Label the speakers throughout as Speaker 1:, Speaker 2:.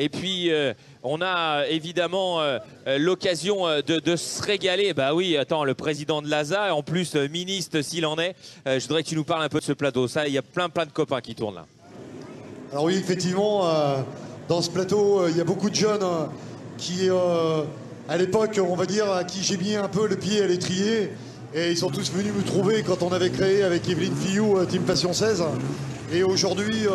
Speaker 1: Et puis, on a évidemment l'occasion de se régaler. Bah oui, attends, le président de l'ASA, en plus ministre s'il en est. Je voudrais que tu nous parles un peu de ce plateau. Ça, il y a plein de copains qui tournent là.
Speaker 2: Alors oui, effectivement, dans ce plateau, il y a beaucoup de jeunes qui, à l'époque, on va dire, à qui j'ai mis un peu le pied à l'étrier. Et ils sont tous venus me trouver quand on avait créé avec Evelyne Fillou Team Passion 16. Et aujourd'hui,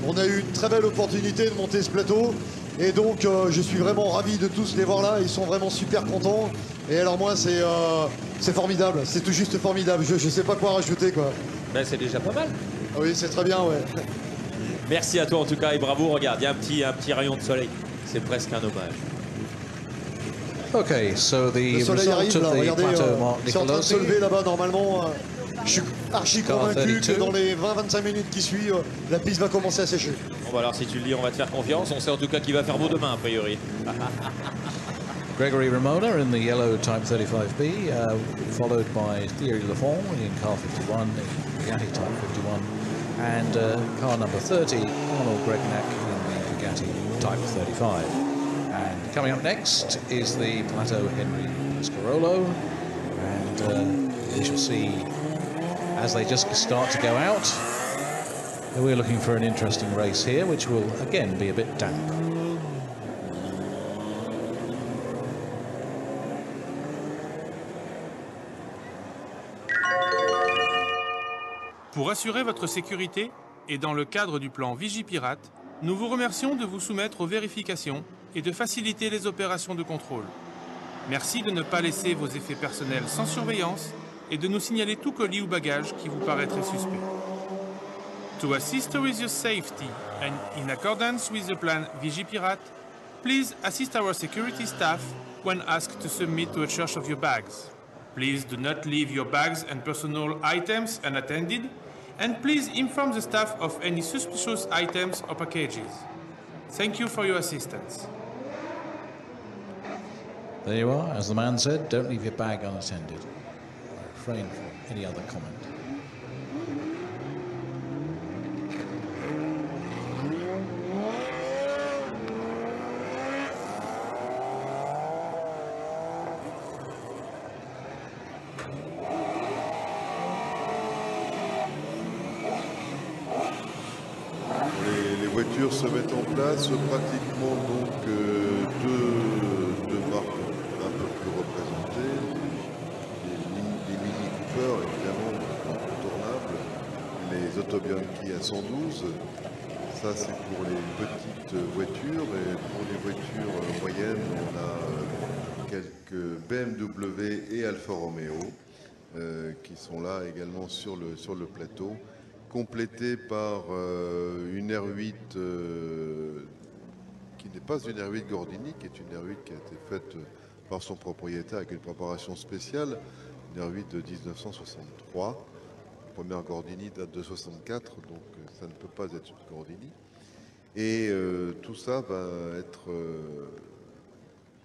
Speaker 2: on a eu une très belle opportunité de monter ce plateau. Et donc, je suis vraiment ravi de tous les voir là. Ils sont vraiment super contents. Et alors moi, c'est formidable. C'est tout juste formidable. Je sais pas quoi rajouter, quoi.
Speaker 1: Ben, c'est déjà pas mal.
Speaker 2: Ah oui, c'est très bien, ouais.
Speaker 1: Merci à toi en tout cas et bravo. Regarde, il y a un petit rayon de soleil. C'est presque un hommage.
Speaker 3: Okay, so the
Speaker 2: Le soleil
Speaker 3: result
Speaker 2: arrive,
Speaker 3: of
Speaker 2: là,
Speaker 3: the
Speaker 2: regardez,
Speaker 3: plateau, Mark
Speaker 2: c'est en train de se lever
Speaker 3: Nicolosi.
Speaker 2: là-bas normalement. Je suis archi convaincu que
Speaker 3: 32.
Speaker 2: dans les 20-25 minutes qui suivent, la piste va commencer à sécher.
Speaker 1: Bon bah alors si tu le dis, on va te faire confiance. On sait en tout cas qu'il va faire beau demain a priori.
Speaker 3: Gregory Ramona in the yellow Type 35B, followed by Thierry Lafont in car 51, in Bugatti Type 51, and car number 30, Arnold Gregnac in the Bugatti Type 35. And coming up next is the Plateau Henry Pescarolo, and we shall see as they just start to go out. We're looking for an interesting race here, which will again be a bit damp.
Speaker 4: Pour assurer votre sécurité et dans le cadre du plan Vigipirate, nous vous remercions de vous soumettre aux vérifications et de faciliter les opérations de contrôle. Merci de ne pas laisser vos effets personnels sans surveillance et de nous signaler tout colis ou bagage qui vous paraîtrait suspect. To assist with your safety and in accordance with the plan Vigipirate, please assist our security staff when asked to submit to a search of your bags. Please do not leave your bags and personal items unattended, and please inform the staff of any suspicious items or packages. Thank you for your assistance.
Speaker 3: There you are, as the man said, don't leave your bag unattended. I refrain from any other comment.
Speaker 5: Les voitures se mettent en place, pratiquement donc deux marques un peu plus représentées, les Mini Cooper évidemment incontournables, les Autobianchi à 112, ça c'est pour les petites voitures, et pour les voitures moyennes on a quelques BMW et Alfa Romeo qui sont là également sur le plateau, complété par une R8 qui n'est pas une R8 Gordini, qui est une R8 qui a été faite par son propriétaire avec une préparation spéciale, une R8 de 1963. La première Gordini date de 64, donc ça ne peut pas être une Gordini. Et tout ça va être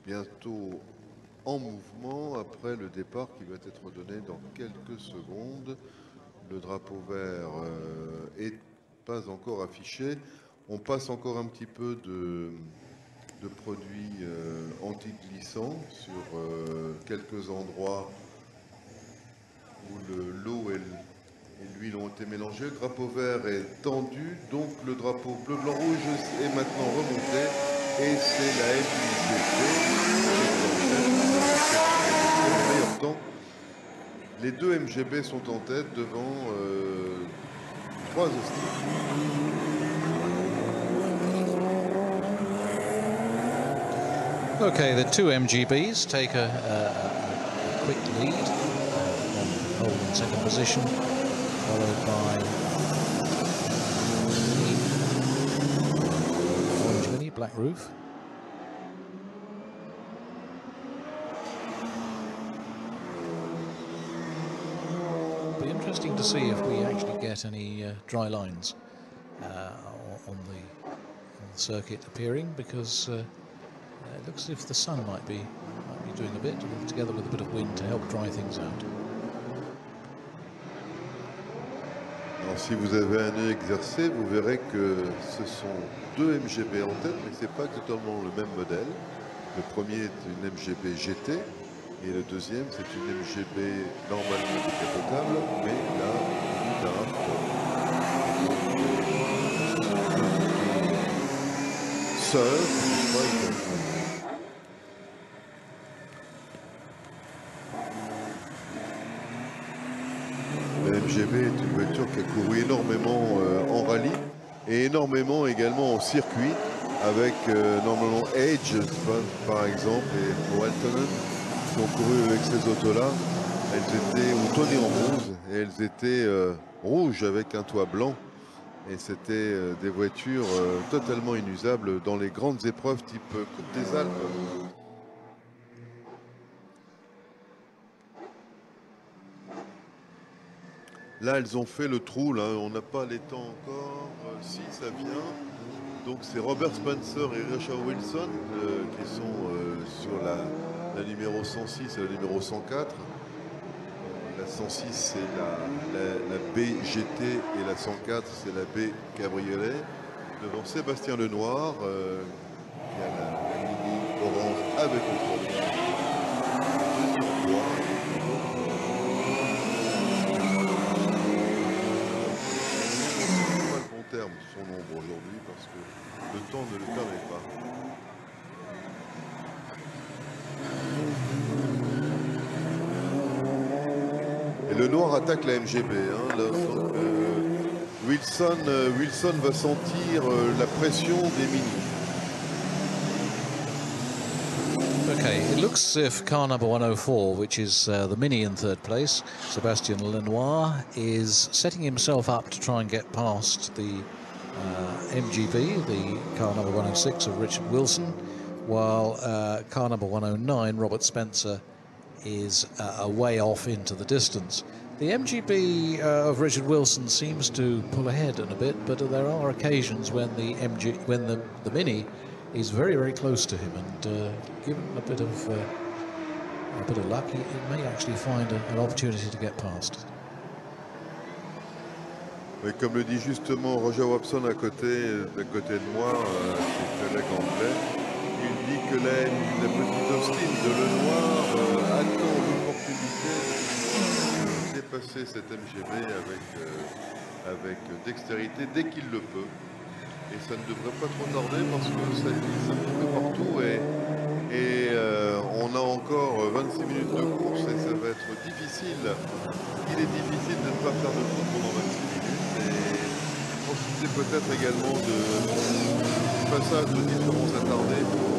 Speaker 5: bientôt en mouvement après le départ qui va être donné dans quelques secondes. Le drapeau vert est pas encore affiché. On passe encore un petit peu de produits anti-glissants sur quelques endroits où l'eau et l'huile ont été mélangées. Le drapeau vert est tendu, donc le drapeau bleu, blanc, rouge est maintenant remonté. Et c'est la meilleur temps. Les deux MGB sont en tête devant 3 Austriens.
Speaker 3: Okay, the two MGBs take a quick lead on pole and second position, followed by Orange Mini, Black Roof. Be interesting to see if we actually get any dry lines on the circuit appearing, because it looks as if the sun might be doing a bit, together with a bit of wind to help dry things out.
Speaker 5: Alors, si vous avez un œil exercé, vous verrez que ce sont deux MGB en tête, mais ce n'est pas exactement le même modèle. Le premier est une MGB GT et le deuxième c'est une MGB normalement décapotable, mais là, d'un sœur, la MGB est une voiture qui a couru énormément en rallye et énormément également en circuit avec normalement Edge par exemple et Waltonen qui ont couru avec ces autos-là. Elles étaient ou Tony en rose et elles étaient rouges avec un toit blanc. Et c'était des voitures totalement inusables dans les grandes épreuves type Coupe des Alpes. Là, elles ont fait le trou, là, on n'a pas les temps encore. Si, ça vient. Donc c'est Robert Spencer et Richard Wilson qui sont sur la numéro 106 et la numéro 104. La 106 c'est la BGT et la 104 c'est la B Cabriolet. Devant Sébastien Lenoir qui a la mini orange avec le premier. Terme son nombre aujourd'hui parce que le temps ne le permet pas. Et le noir attaque la MGB. Hein, là, Wilson va sentir la pression des minis.
Speaker 3: Okay, it looks as if car number 104, which is the Mini in third place, Sébastien Lenoir, is setting himself up to try and get past the MGB, the car number 106 of Richard Wilson, while car number 109, Robert Spencer, is a way off into the distance. The MGB of Richard Wilson seems to pull ahead in a bit, but there are occasions when the Mini is very, very close to him, and given a bit of luck, he may actually find an opportunity to get past.
Speaker 5: Mais comme le dit justement Roger Watson à côté de moi, qui est collègue anglais, il dit que la petite Austin de Lenoir attend l'opportunité de dépasser cette MGB avec dextérité dès qu'il le peut. Et ça ne devrait pas trop tarder parce que ça glisse un petit peu partout et on a encore 26 minutes de course et ça va être difficile. Il est difficile de ne pas faire de course pendant 26 minutes et profiter peut-être également du passage de différents attardés pour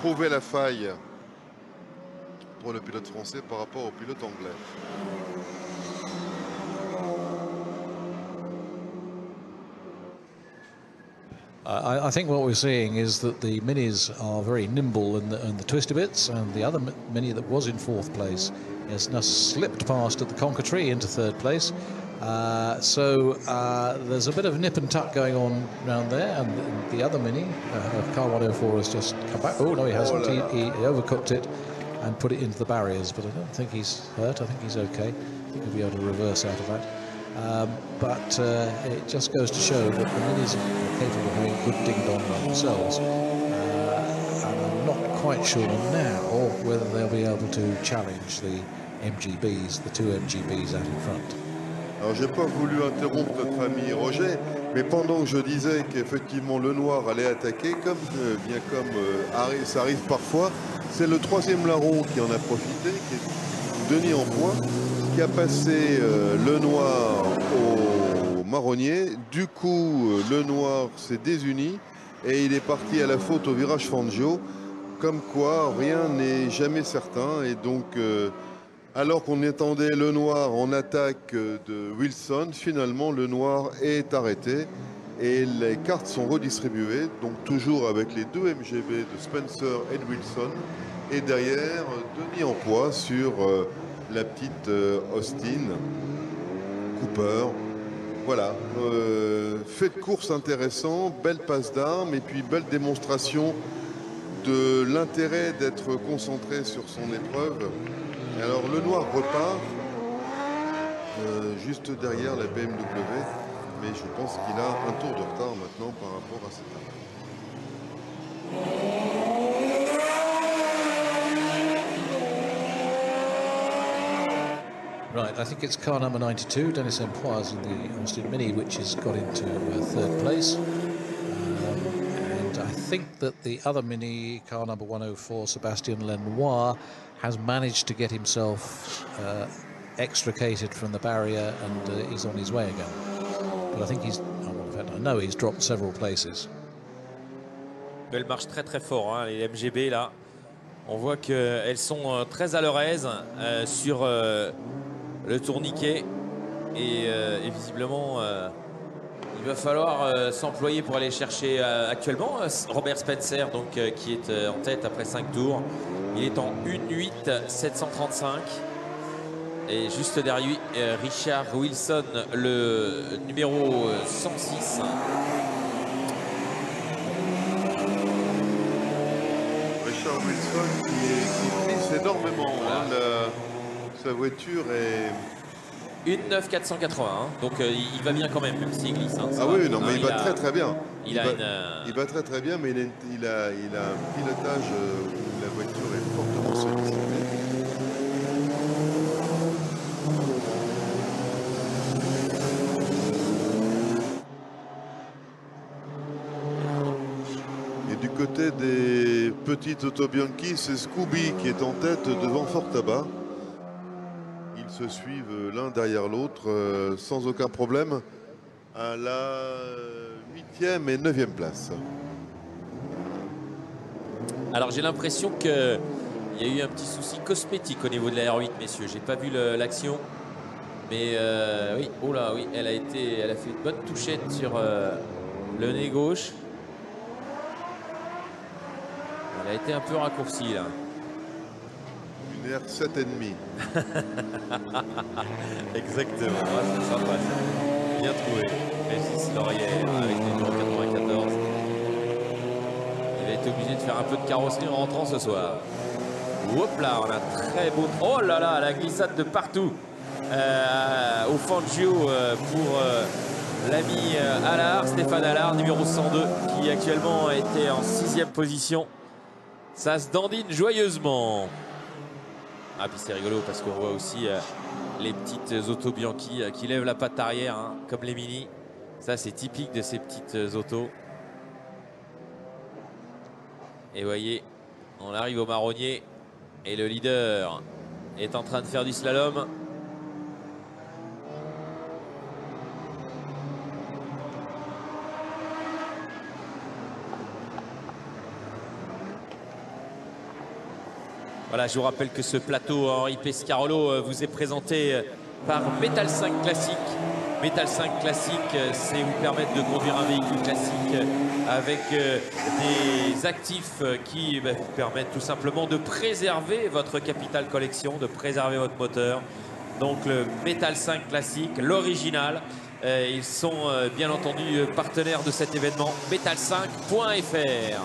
Speaker 5: trouver la faille pour le pilote français par rapport au pilote anglais.
Speaker 3: I think what we're seeing is that the minis are very nimble in the twisty bits, and the other mini that was in fourth place has now slipped past at the Conker Tree into third place. So there's a bit of nip and tuck going on around there, and the other mini, car 104, has just come back. Oh no, he hasn't. He overcooked it and put it into the barriers, but I don't think he's hurt. I think he's okay. I think he'll be able to reverse out of that. But it just goes to show that the minis are capable of having good ding-dong on themselves. And I'm not quite sure now whether they'll be able to challenge the MGBs, the two MGBs out in front.
Speaker 5: Alors j'ai pas voulu interrompre notre ami Roger, mais pendant que je disais qu'effectivement le noir allait attaquer, bien comme ça arrive parfois, c'est le troisième larron qui en a profité, qui est Denis Ampoix, qui a passé le noir au marronnier. Du coup, le noir s'est désuni et il est parti à la faute au virage Fangio. Comme quoi, rien n'est jamais certain. Et donc, alors qu'on attendait le noir en attaque de Wilson, finalement, le noir est arrêté et les cartes sont redistribuées. Donc, toujours avec les deux MGB de Spencer et de Wilson. Et derrière, Denis Ampoix sur la petite Austin Cooper. Voilà, fait de course intéressant, belle passe d'armes et puis belle démonstration de l'intérêt d'être concentré sur son épreuve. Et alors le noir repart juste derrière la BMW, mais je pense qu'il a un tour de retard maintenant par rapport à cette année.
Speaker 3: Right, I think it's car number 92, Dennis Empoires in the Austin Mini, which has got into third place. And I think that the other Mini, car number 104, Sebastien Lenoir, has managed to get himself extricated from the barrier and he's on his way again. But I think he's, well, in fact, I know he's dropped several places.
Speaker 1: Elles marchent très très fort, hein, les MGB là. On voit qu'elles sont très à leur aise sur le tourniquet et visiblement il va falloir s'employer pour aller chercher actuellement Robert Spencer donc, qui est en tête après 5 tours. Il est en 1.8.735 et juste derrière lui Richard Wilson, le numéro 106.
Speaker 5: Richard Wilson qui glisse énormément. Voilà. Sa voiture est...
Speaker 1: 1.9.480, donc il va bien quand même s'il glisse. Hein,
Speaker 5: ah oui, non, mais il va très très bien.
Speaker 1: Il
Speaker 5: va très très bien, mais il a un pilotage où la voiture est fortement sollicitée. Et du côté des petites Autobianchi, c'est Scooby qui est en tête devant Fortaba. Ils se suivent l'un derrière l'autre sans aucun problème à la 8e et 9e place.
Speaker 1: Alors j'ai l'impression qu'il y a eu un petit souci cosmétique au niveau de la R8, messieurs. J'ai pas vu l'action, mais oui, oh là, oui, elle a fait une bonne touchette sur le nez gauche. Elle a été un peu raccourcie là.
Speaker 5: Une R7,5.
Speaker 1: Exactement, ouais, c'est sympa ça. Bien trouvé. Régis Laurière avec le numéro 94. Il a été obligé de faire un peu de carrosserie en rentrant ce soir. Hop là, on a très beau... Oh là là, la glissade de partout au Fangio pour l'ami Allard, Stéphane Allard, numéro 102, qui actuellement était en 6e position. Ça se dandine joyeusement. Ah, puis c'est rigolo parce qu'on voit aussi les petites Autobianchi qui lèvent la patte arrière, hein, comme les Mini. Ça, c'est typique de ces petites autos. Et voyez, on arrive au marronnier et le leader est en train de faire du slalom. Voilà, je vous rappelle que ce plateau Henri Pescarolo vous est présenté par Metal 5 Classique. Metal 5 Classique, c'est vous permettre de conduire un véhicule classique avec des actifs qui vous permettent tout simplement de préserver votre capital collection, de préserver votre moteur. Donc le Metal 5 Classique, l'original. Ils sont bien entendu partenaires de cet événement, metal5.fr.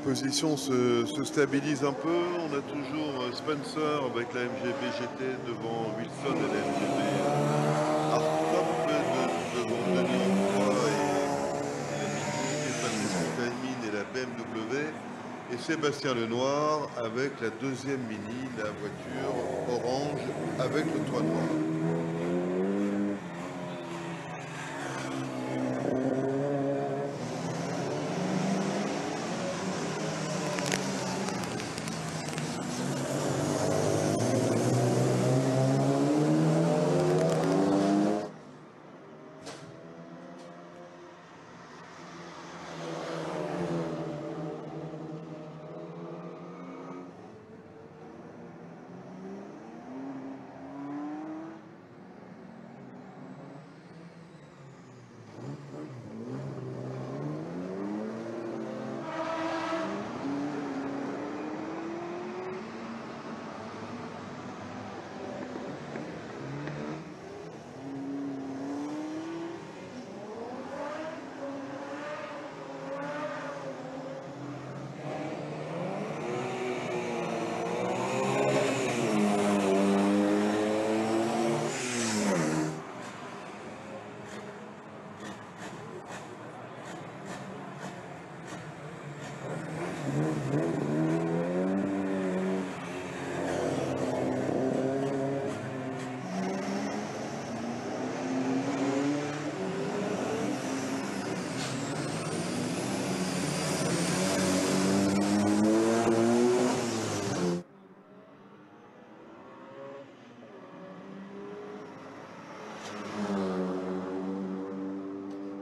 Speaker 5: position se stabilise un peu. On a toujours Spencer avec la MGB GT devant Wilson et la MGB Artois, devant Denis Artois et la Mini, et Patrice Calmine et la BMW. Et Sébastien Lenoir avec la deuxième Mini, la voiture orange avec le toit noir.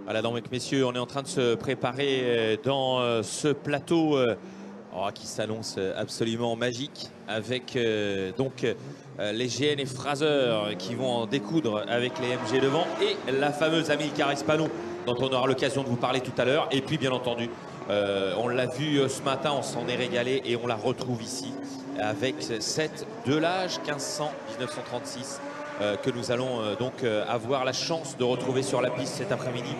Speaker 1: Voilà donc messieurs, on est en train de se préparer dans ce plateau qui s'annonce absolument magique avec les GN et Fraser qui vont en découdre avec les MG devant et la fameuse Amilcar Hispano dont on aura l'occasion de vous parler tout à l'heure. Et puis bien entendu, on l'a vu ce matin, on s'en est régalé et on la retrouve ici avec cette Delage 1500-1936 que nous allons avoir la chance de retrouver sur la piste cet après-midi.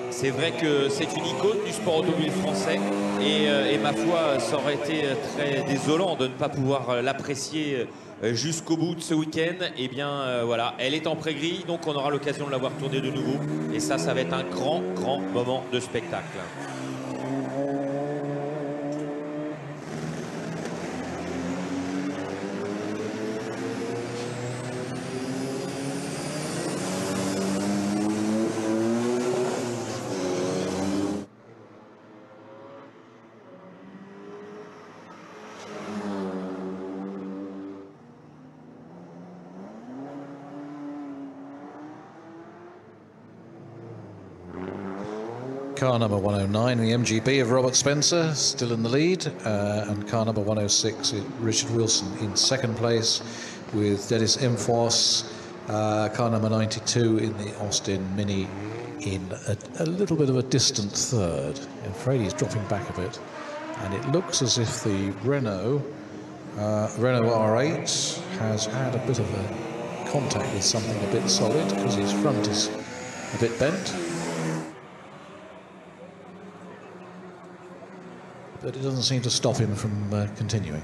Speaker 1: C'est vrai que c'est une icône du sport automobile français et ma foi, ça aurait été très désolant de ne pas pouvoir l'apprécier jusqu'au bout de ce week-end. Et bien voilà, elle est en pré-grille, donc on aura l'occasion de la voir tourner de nouveau. Et ça va être un grand moment de spectacle.
Speaker 3: Car number 109, the MGB of Robert Spencer, still in the lead, and car number 106, Richard Wilson in second place, with Dennis Imfos, car number 92 in the Austin Mini in a little bit of a distant third. I'm afraid he's dropping back a bit, and it looks as if the Renault R8 has had a bit of a contact with something a bit solid because his front is a bit bent. But it doesn't seem to stop him from continuing.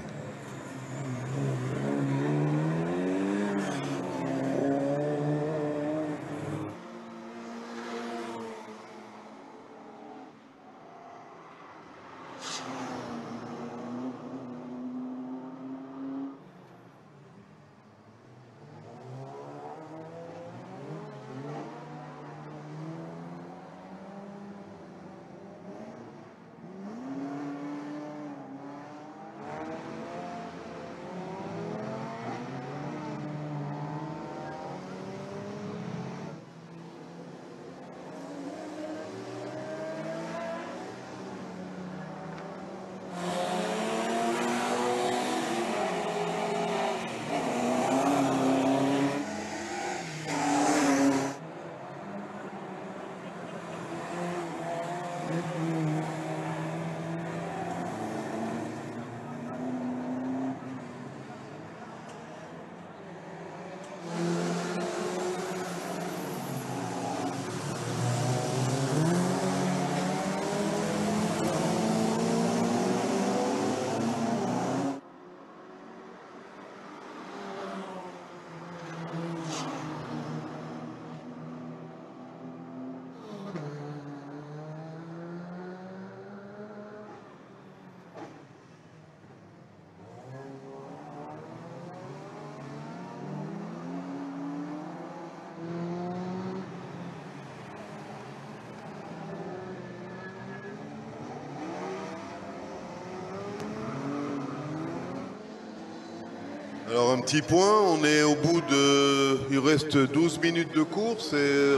Speaker 5: Alors un petit point, on est au bout de... Il reste 12 minutes de course et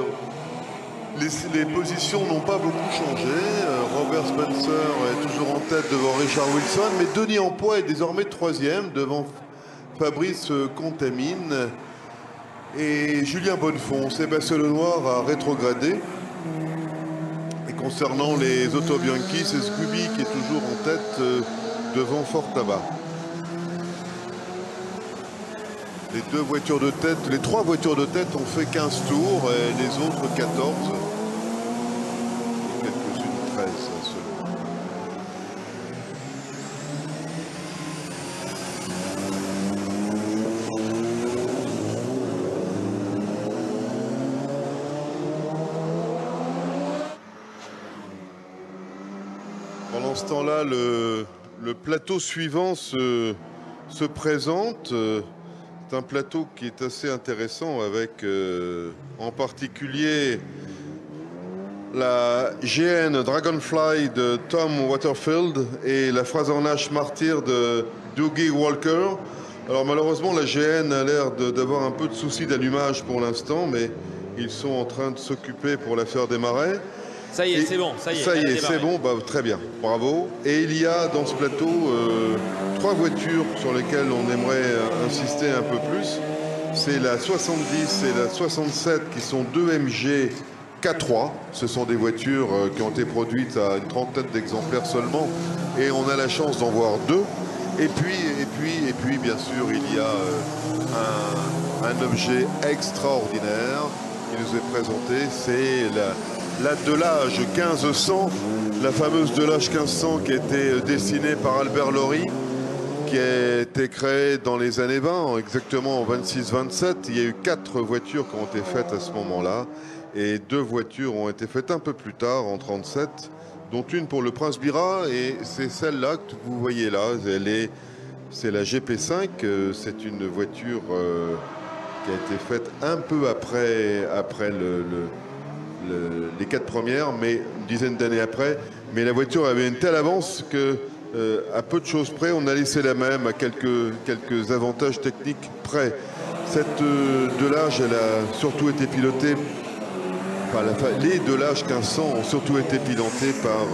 Speaker 5: les positions n'ont pas beaucoup changé. Robert Spencer est toujours en tête devant Richard Wilson, mais Denis Ampoix est désormais troisième devant Fabrice Contamine. Et Julien Bonnefond, Sébastien Lenoir a rétrogradé. Et concernant les Auto Bianchi, c'est Scooby qui est toujours en tête devant Fort Tabac. Les deux voitures de tête, les trois voitures de tête ont fait 15 tours et les autres 14. Et quelques-unes 13 seulement. Pendant ce temps-là, le plateau suivant se présente. C'est un plateau qui est assez intéressant avec en particulier la GN Dragonfly de Tom Waterfield et la Frazer-Nash Martyr de Dougie Walker. Alors malheureusement la GN a l'air d'avoir un peu de soucis d'allumage pour l'instant, mais ils sont en train de s'occuper pour la faire démarrer.
Speaker 1: Ça y est, c'est bon, ça y est.
Speaker 5: Ça y est, c'est bon, bah, très bien, bravo. Et il y a dans ce plateau trois voitures sur lesquelles on aimerait insister un peu plus. C'est la 70 et la 67 qui sont deux MG K3. Ce sont des voitures qui ont été produites à une trentaine d'exemplaires seulement. Et on a la chance d'en voir deux. Et puis, bien sûr, il y a un objet extraordinaire qui nous est présenté. C'est la Delage 1500, la fameuse Delage 1500 qui a été dessinée par Albert Lorry, qui a été créée dans les années 20, exactement en 26-27. Il y a eu 4 voitures qui ont été faites à ce moment-là, et 2 voitures ont été faites un peu plus tard, en 37, dont une pour le Prince Bira, et c'est celle-là que vous voyez là. C'est la GP5, c'est une voiture qui a été faite un peu après les 4 premières, mais une dizaine d'années après. Mais la voiture avait une telle avance que, à peu de choses près, on a laissé la même à quelques avantages techniques près. Cette Delage, elle a surtout été pilotée, les Delage 1500 ont surtout été pilotés par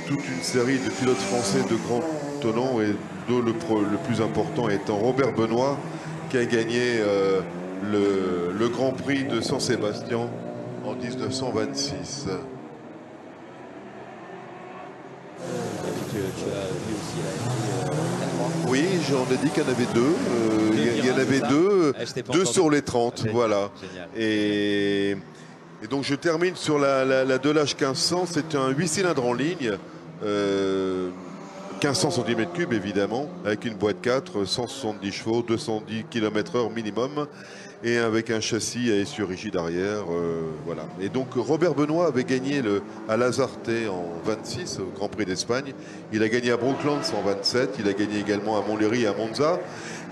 Speaker 5: toute une série de pilotes français de grands tenants, et dont le plus important étant Robert Benoît, qui a gagné le Grand Prix de San Sébastien en 1926.
Speaker 1: Tu as vu aussi la
Speaker 5: Oui, j'en ai dit qu'il y en avait deux. Il y en avait deux sur les 30, voilà. Et donc je termine sur la Delage 1500. C'est un 8 cylindres en ligne, 1500 cm3 évidemment, avec une boîte 4, 170 chevaux, 210 km/h minimum, et avec un châssis à essieu rigide arrière, voilà. Et donc Robert Benoît avait gagné à Lasarte en 26 au Grand Prix d'Espagne. Il a gagné à Brooklands en 27. Il a gagné également à Montlhéry et à Monza.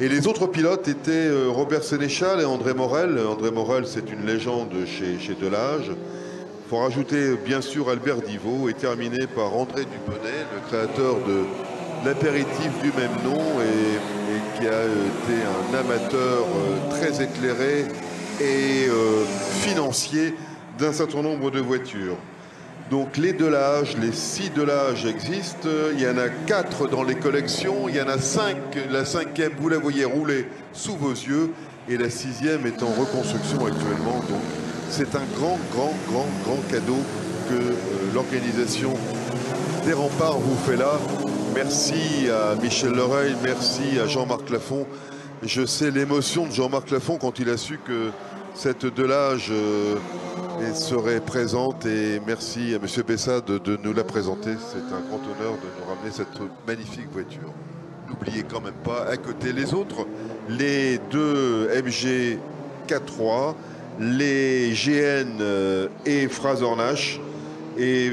Speaker 5: Et les autres pilotes étaient Robert Sénéchal et André Morel. André Morel, c'est une légende chez Delage. Il faut rajouter bien sûr Albert Divot, et terminer par André Duponnet, le créateur de l'apéritif du même nom, et qui a été un amateur très éclairé et financier d'un certain nombre de voitures. Donc les Delage, les 6 Delage existent. Il y en a 4 dans les collections. Il y en a 5. La 5e, vous la voyez rouler sous vos yeux. Et la 6e est en reconstruction actuellement. Donc c'est un grand cadeau que l'organisation des Remparts vous fait là. Merci à Michel Lereille, merci à Jean-Marc Lafont. Je sais l'émotion de Jean-Marc Lafont quand il a su que cette Delage serait présente, et merci à M. Bessa de nous la présenter. C'est un grand honneur de nous ramener cette magnifique voiture. N'oubliez quand même pas, à côté les autres, les 2 MG K3, les GN et Frazer-Nash, et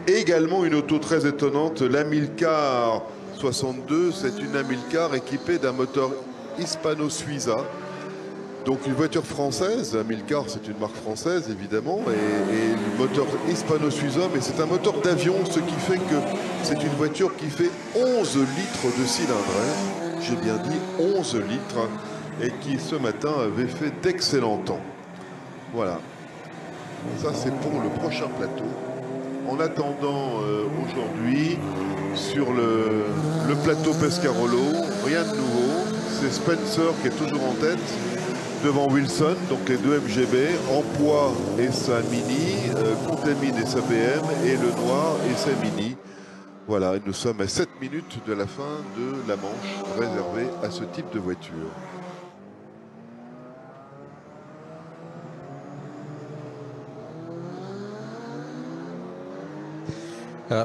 Speaker 5: également une auto très étonnante, l'Amilcar 62. C'est une Amilcar équipée d'un moteur Hispano-Suiza, donc une voiture française. Amilcar, c'est une marque française évidemment, et le moteur Hispano-Suiza, mais c'est un moteur d'avion, ce qui fait que c'est une voiture qui fait 11 litres de cylindre. j'ai bien dit 11 litres, et qui ce matin avait fait d'excellents temps. Voilà. Ça, c'est pour le prochain plateau. En attendant, aujourd'hui, sur le plateau Pescarolo, rien de nouveau. C'est Spencer qui est toujours en tête, devant Wilson, donc les deux MGB, Empois et sa Mini, Contamine et sa BM, et Le Noir et sa Mini. Voilà, nous sommes à 7 minutes de la fin de la manche réservée à ce type de voiture.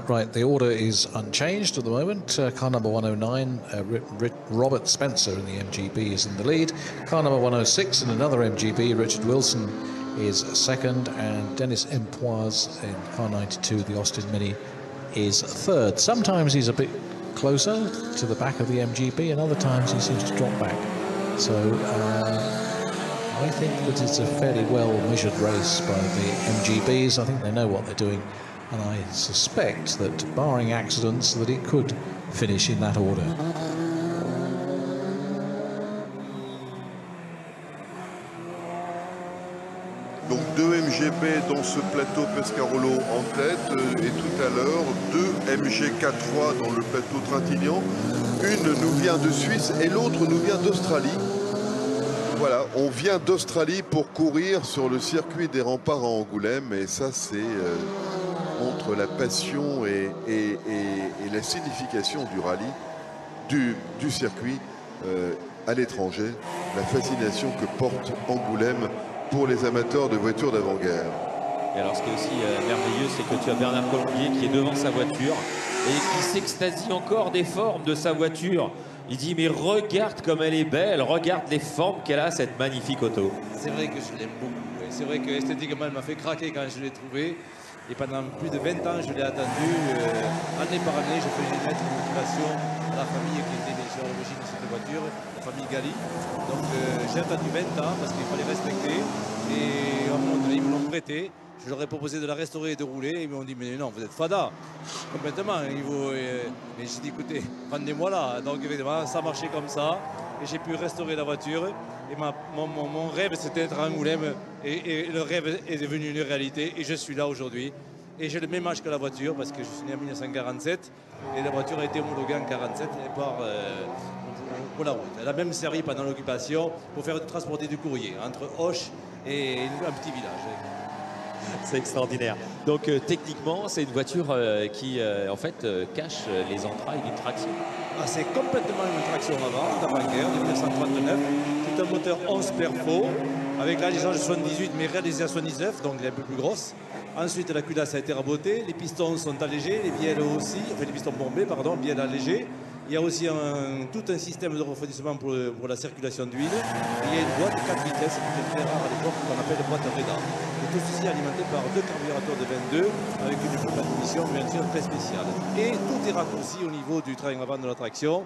Speaker 3: Right, the order is unchanged at the moment. Car number 109, Robert Spencer in the MGB is in the lead. Car number 106 in another MGB, Richard Wilson is second, and Dennis Empois in car 92, the Austin Mini, is third. Sometimes he's a bit closer to the back of the MGB, and other times he seems to drop back. So I think that it's a fairly well measured race by the MGBs. I think they know what they're doing. And I suspect that, barring accidents, that it could finish in that order.
Speaker 5: Donc 2 MGB dans ce plateau Pescarolo en tête, et tout à l'heure 2 MG4-3 dans le plateau Trintignant. Une nous vient de Suisse et l'autre nous vient d'Australie. Voilà, on vient d'Australie pour courir sur le circuit des remparts à Angoulême, et ça c'est montre la passion et la signification du rallye, du circuit à l'étranger, la fascination que porte Angoulême pour les amateurs de voitures d'avant-guerre.
Speaker 1: Et alors ce qui est aussi merveilleux, c'est que tu as Bernard Colombier qui est devant sa voiture et qui s'extasie encore des formes de sa voiture. Il dit mais regarde comme elle est belle, regarde les formes qu'elle a, cette magnifique auto.
Speaker 6: C'est vrai que je l'aime beaucoup. C'est vrai que esthétiquement elle m'a fait craquer quand je l'ai trouvée. Et pendant plus de 20 ans, je l'ai attendue. Année par année, je faisais mettre une motivation à la famille qui était déjà à l'origine de cette voiture, la famille Gali. Donc j'ai attendu 20 ans parce qu'il fallait respecter. Et à un moment donné, ils me l'ont prêté. Je leur ai proposé de la restaurer et de rouler. Ils m'ont dit, mais non, vous êtes fada. Complètement. Mais j'ai dit, écoutez, rendez-moi là. Donc évidemment, ça marchait comme ça. Et j'ai pu restaurer la voiture. Et mon rêve, c'était d'être à Angoulême. Et le rêve est devenu une réalité. Et je suis là aujourd'hui. Et j'ai le même âge que la voiture, parce que je suis né en 1947. Et la voiture a été homologuée en 1947 pour la route. Elle a même servi pendant l'occupation pour faire transporter du courrier entre Auch et un petit village.
Speaker 1: C'est extraordinaire. Donc techniquement, c'est une voiture qui en fait cache les entrailles d'une traction.
Speaker 6: Ah, c'est complètement une traction d'avant-guerre de 1939. C'est un moteur 11 perfo avec la licence de 78 mais réalisée à 79, donc elle est un peu plus grosse. Ensuite, la culasse a été rabotée, les pistons sont allégés, les bielles aussi, enfin les pistons bombés, pardon, bielles allégées. Il y a aussi tout un système de refroidissement pour la circulation d'huile. Il y a une boîte 4 vitesses qui était très rare à l'époque, qu'on appelle boîte Reda. Et tout ceci est alimenté par 2 carburateur de 22 avec une pompe à ignition bien sûr très spéciale. Et tout est raccourci au niveau du train avant de la traction.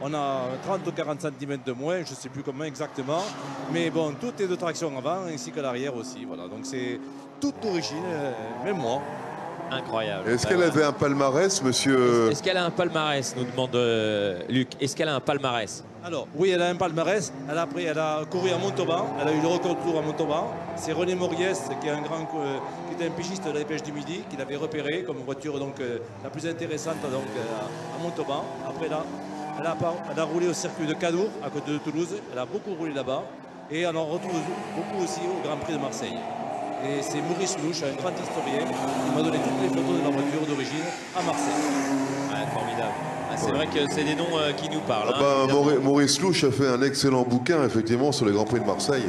Speaker 6: On a 30 ou 40 cm de moins, je ne sais plus comment exactement. Mais bon, tout est de traction avant ainsi que l'arrière aussi. Voilà, donc c'est toute d'origine, même moi.
Speaker 1: Incroyable.
Speaker 5: Est-ce qu'elle avait un palmarès, monsieur?
Speaker 1: Est-ce qu'elle a un palmarès, nous demande Luc. Est-ce qu'elle a un palmarès?
Speaker 6: Alors, oui, elle a un palmarès. Elle a couru à Montauban. Elle a eu le record de tour à Montauban. C'est René Moriès, qui est qui était un pigiste de la Dépêche du Midi, qui l'avait repéré comme voiture donc, la plus intéressante donc, à Montauban. Après, là, elle a roulé au circuit de Cadour, à côté de Toulouse. Elle a beaucoup roulé là-bas. Et on en retrouve beaucoup aussi au Grand Prix de Marseille. Et c'est Maurice Louche, un grand historien, qui m'a donné toutes les photos de la voiture d'origine à Marseille.
Speaker 1: Ouais, formidable. Ah, c'est vrai que c'est des noms qui nous parlent.
Speaker 5: Maurice Louche a fait un excellent bouquin, effectivement, sur les Grands Prix de Marseille.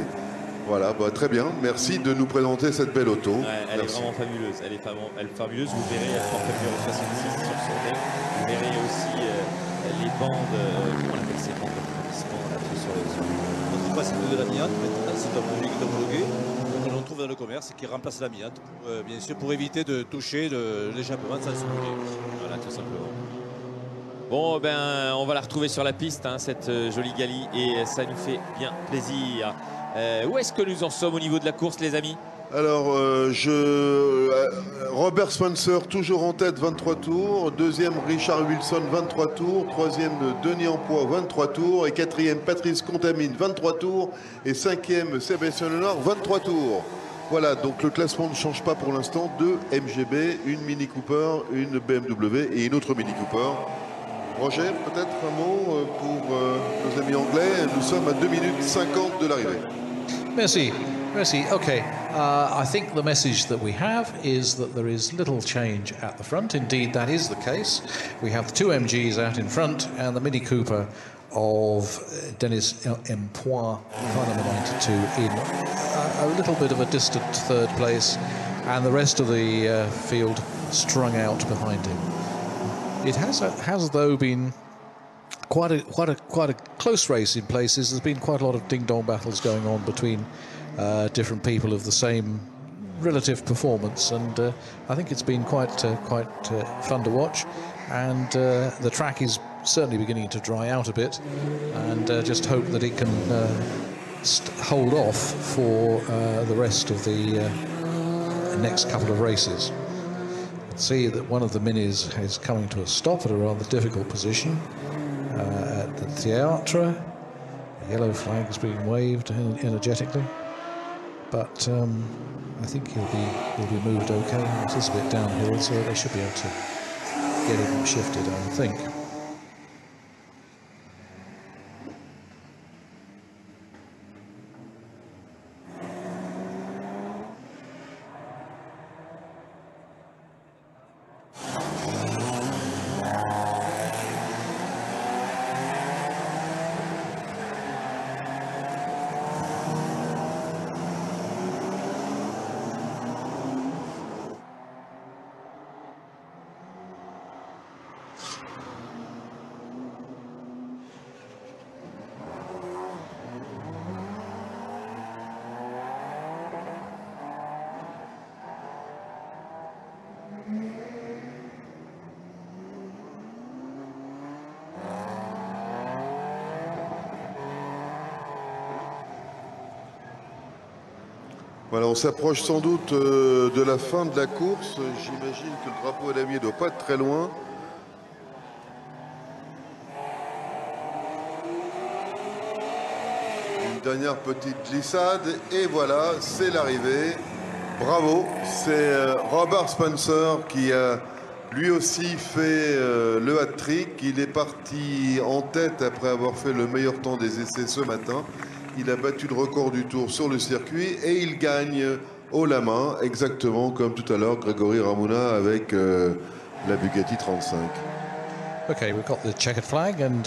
Speaker 5: Voilà, très bien. Merci de nous présenter cette belle auto.
Speaker 1: Ouais, elle est vraiment fabuleuse. Elle est fabuleuse. Vous verrez, elle porte le numéro 66 sur son deck. Vous verrez aussi les bandes, comment on appelle ces bandes de refroidissement là, sur les...
Speaker 6: On dit pas c'est de l'amiante, maintenant c'est un produit qui est homologué. Que l'on trouve dans le commerce qui remplace l'amiante, bien sûr pour éviter de toucher l'échappement sans se brûler.
Speaker 1: Voilà, tout simplement. Bon, ben, on va la retrouver sur la piste, hein, cette jolie Gali, et ça nous fait bien plaisir. Où est-ce que nous en sommes au niveau de la course, les amis?
Speaker 5: Alors, Robert Spencer, toujours en tête, 23 tours. Deuxième, Richard Wilson, 23 tours. Troisième, Denis Empois, 23 tours. Et quatrième, Patrice Contamine, 23 tours. Et cinquième, Sébastien Lenoir, 23 tours. Voilà, donc le classement ne change pas pour l'instant. 2 MGB, une Mini Cooper, une BMW et une autre Mini Cooper. Roger, peut-être un mot pour nos amis anglais. Nous sommes à 2 minutes 50 de l'arrivée.
Speaker 3: Merci. Merci. Okay. I think the message that we have is that there is little change at the front. Indeed, that is the case. We have the 2 MGs out in front and the Mini Cooper of Dennis Empois, car number 92, in a little bit of a distant third place, and the rest of the field strung out behind him. It has though been quite a close race in places. There's been quite a lot of ding-dong battles going on between different people of the same relative performance, and I think it's been quite fun to watch. And the track is certainly beginning to dry out a bit, and just hope that it can hold off for the rest of the next couple of races. See that one of the minis is coming to a stop at a rather difficult position at the Theatre. The yellow flag is being waved energetically, but I think he'll be moved okay. It is a bit downhill, so they should be able to get him shifted, I would think.
Speaker 5: Voilà, on s'approche sans doute de la fin de la course. J'imagine que le drapeau à damier ne doit pas être très loin. Une dernière petite glissade et voilà, c'est l'arrivée. Bravo, c'est Robert Spencer qui a lui aussi fait le hat-trick. Il est parti en tête après avoir fait le meilleur temps des essais ce matin. Il a battu le record du tour sur le circuit et il gagne haut la main, exactement comme tout à l'heure Grégory Ramona avec la Bugatti 35.
Speaker 3: Okay, we've got the checkered flag, and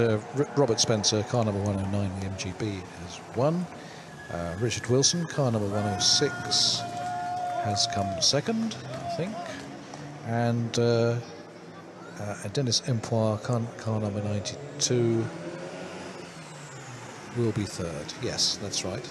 Speaker 3: Robert Spencer, car number 109, the MGB, has won. Richard Wilson, car number 106, has come second, I think. And Dennis Empois, car number 92, will be third. Yes, that's right.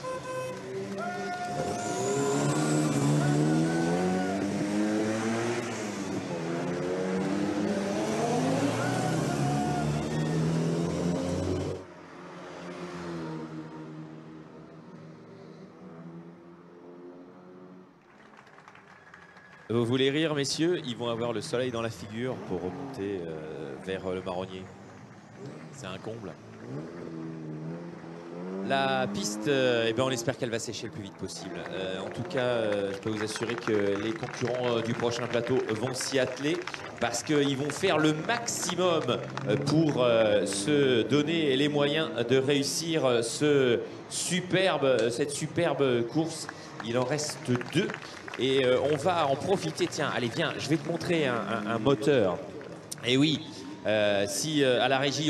Speaker 1: Vous voulez rire, messieurs? Ils vont avoir le soleil dans la figure pour remonter vers le marronnier. C'est un comble. La piste, eh ben on espère qu'elle va sécher le plus vite possible. En tout cas, je peux vous assurer que les concurrents du prochain plateau vont s'y atteler parce qu'ils vont faire le maximum pour se donner les moyens de réussir cette superbe course. Il en reste 2 et on va en profiter. Tiens, allez, viens, je vais te montrer un moteur. Et oui, si à la régie...